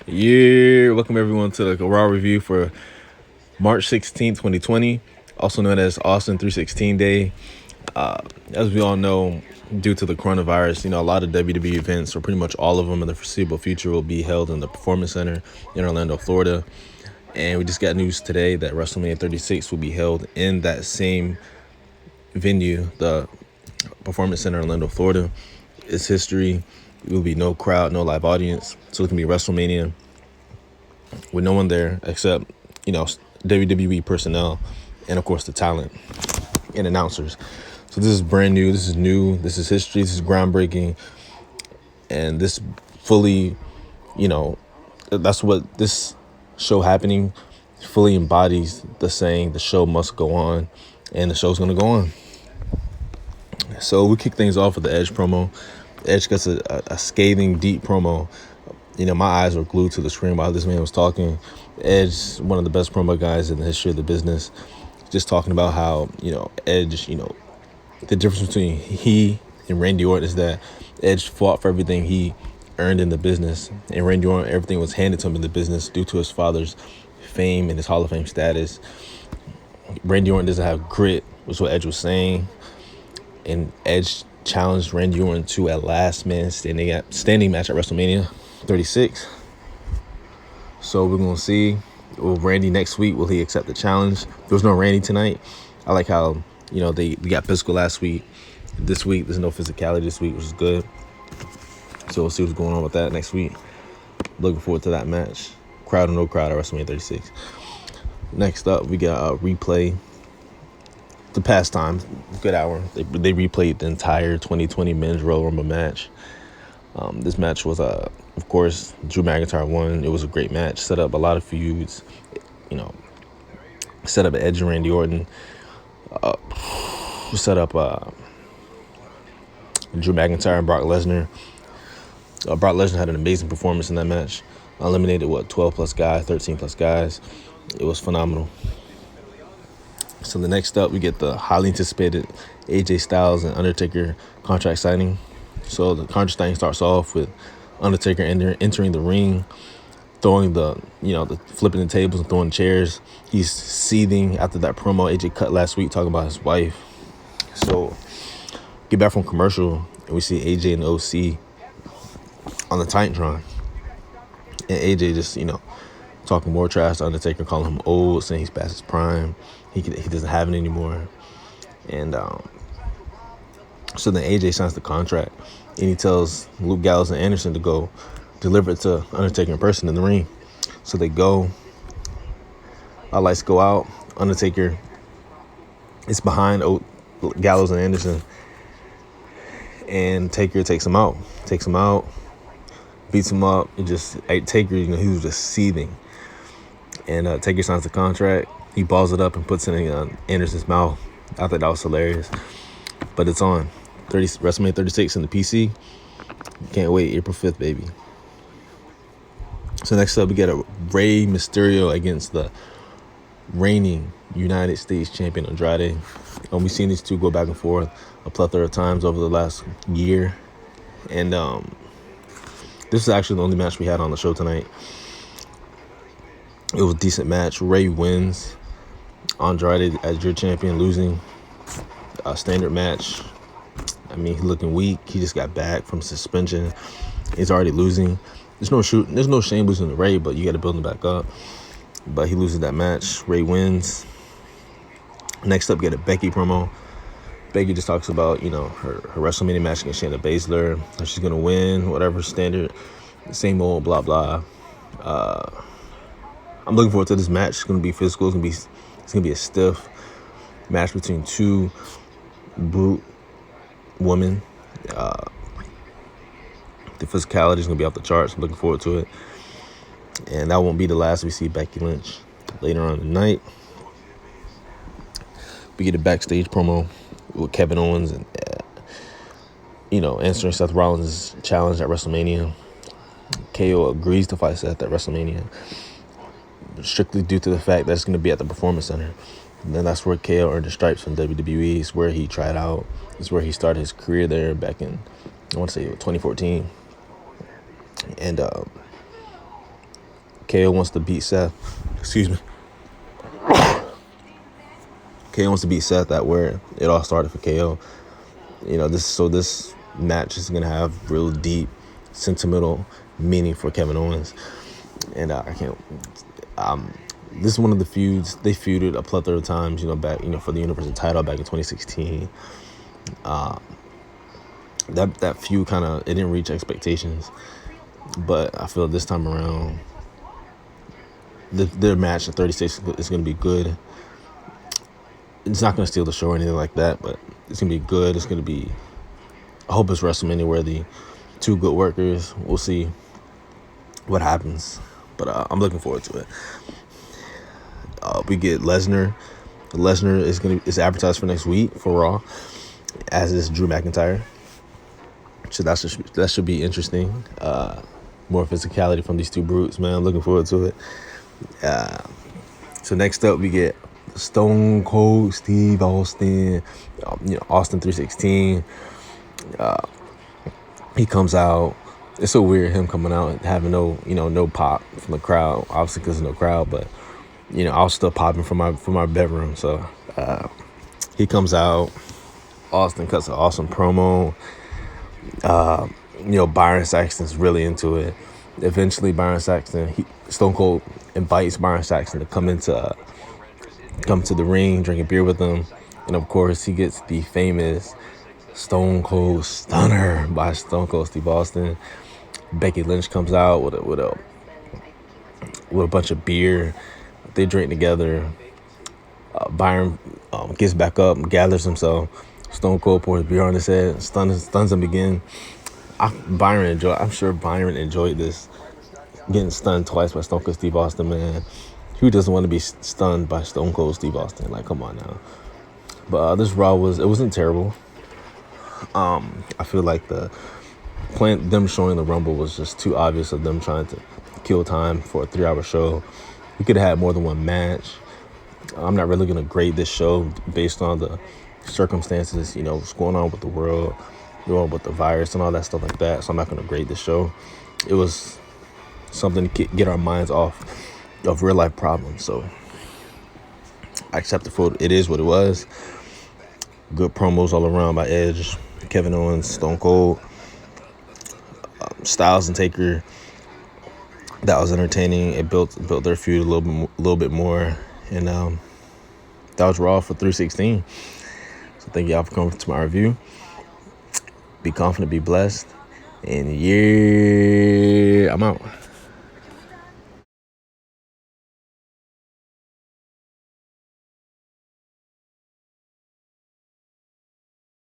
Yeah, welcome everyone to the Raw review for March 16th, 2020, also known as Austin 316 Day. As we all know, due to the coronavirus, a lot of WWE events, or pretty much all of them in the foreseeable future, will be held in the Performance Center in Orlando, Florida. And we just got news today that WrestleMania 36 will be held in that same venue, the Performance Center, Orlando, Florida. It's history. There will be no crowd, no live audience. So it can be WrestleMania with no one there except, WWE personnel and, of course, the talent and announcers. So this is brand new. This is new. This is history. This is groundbreaking. And this fully, that's what this show happening fully embodies the saying, the show must go on, and the show's going to go on. So we kick things off with the Edge promo. Edge gets a scathing, deep promo. My eyes were glued to the screen while this man was talking. Edge, one of the best promo guys in the history of the business, just talking about how, Edge, the difference between he and Randy Orton is that Edge fought for everything he earned in the business, and Randy Orton, everything was handed to him in the business due to his father's fame and his Hall of Fame status. Randy Orton doesn't have grit, was what Edge was saying, and Edge challenged Randy Orton to a last man standing match at WrestleMania 36. So we're gonna see. Will Randy next week? Will he accept the challenge? There was no Randy tonight. I like how we got physical last week. This week there's no physicality this week, which is good. So we'll see what's going on with that next week. Looking forward to that match. Crowd or no crowd at WrestleMania 36. Next up, we got a replay. The pastime, good hour. They replayed the entire 2020 Men's Royal Rumble match. This match was, of course, Drew McIntyre won. It was a great match. Set up a lot of feuds. Set up Edge and Randy Orton. Set up Drew McIntyre and Brock Lesnar. Brock Lesnar had an amazing performance in that match. Eliminated, 12 plus guys, 13 plus guys. It was phenomenal. So the next up, we get the highly anticipated AJ Styles and Undertaker contract signing. So the contract signing starts off with Undertaker entering the ring, throwing the flipping the tables and throwing chairs. He's seething after that promo AJ cut last week talking about his wife. So get back from commercial and we see AJ and OC on the Titantron. And AJ just, talking more trash to Undertaker, calling him old, saying he's past his prime. He doesn't have it anymore. And so then AJ signs the contract, and he tells Luke Gallows and Anderson to go deliver it to Undertaker in person in the ring. So they go. Lights go out. Undertaker is behind Gallows and Anderson, and Taker takes him out. Beats him up. Taker, he was just seething. And Taker signs the contract. He balls it up and puts it in Anderson's mouth. I thought that was hilarious. But it's on. WrestleMania 36 in the PC. Can't wait. April 5th, baby. So next up, we get a Rey Mysterio against the reigning United States champion Andrade. We've seen these two go back and forth a plethora of times over the last year. And this is actually the only match we had on the show tonight. It was a decent match. Rey wins. Andrade, as your champion, losing. A standard match. He's looking weak. He just got back from suspension. He's already losing. There's no shame losing to Rey, but you got to build him back up. But he loses that match. Rey wins. Next up, get a Becky promo. Becky just talks about, her WrestleMania match against Shayna Baszler. How she's going to win, whatever, standard, same old, blah, blah. I'm looking forward to this match. It's going to be physical. It's going to be a stiff match between two brute women. The physicality is going to be off the charts. I'm looking forward to it. And that won't be the last we see Becky Lynch later on in the night. We get a backstage promo with Kevin Owens and, answering Seth Rollins' challenge at WrestleMania. KO agrees to fight Seth at WrestleMania, strictly due to the fact that it's going to be at the Performance Center. And then that's where KO earned his stripes from WWE. It's where he tried out. It's where he started his career there back in, I want to say, 2014. And KO wants to beat Seth. Excuse me. KO wants to beat Seth at where it all started for KO. This match is gonna have real deep, sentimental meaning for Kevin Owens, and I can't. This is one of the feuds they feuded a plethora of times. Back for the Universal title back in 2016. That feud it didn't reach expectations, but I feel this time around their match at 36 is going to be good. It's not going to steal the show or anything like that, but it's going to be good. It's going to be, I hope it's WrestleMania where the two good workers. We'll see what happens, but I'm looking forward to it. We get Lesnar. Lesnar is advertised for next week for Raw, as is Drew McIntyre. So that should be interesting. More physicality from these two brutes, man. I'm looking forward to it. So next up, we get Stone Cold Steve Austin. Austin 316. He comes out. It's so weird him coming out and having no pop from the crowd. Obviously, because there's no crowd, but I was still popping from my bedroom. So he comes out. Austin cuts an awesome promo. Byron Saxton's really into it. Eventually, Stone Cold invites Byron Saxton to come to the ring, drink a beer with him, and of course, he gets the famous Stone Cold Stunner by Stone Cold Steve Austin. Becky Lynch comes out with a bunch of beer. They drink together. Byron gets back up and gathers himself. Stone Cold pours beer on his head, stuns him again. I'm sure Byron enjoyed this, getting stunned twice by Stone Cold Steve Austin, man. Who doesn't want to be stunned by Stone Cold Steve Austin? Like, come on now. But this Raw wasn't terrible. I feel like them showing the Rumble was just too obvious of them trying to kill time for a 3-hour show. We could have had more than one match. I'm not really going to grade this show based on the circumstances, what's going on with the world, with the virus and all that stuff like that. So I'm not going to grade this show. It was something to get our minds off of real life problems. So I accept it is what it was. Good promos all around by Edge, Kevin Owens, Stone Cold, Styles and Taker. That was entertaining. It built their feud a little bit more, and that was Raw for 316. So thank y'all for coming to my review. Be confident, be blessed, and yeah, I'm out.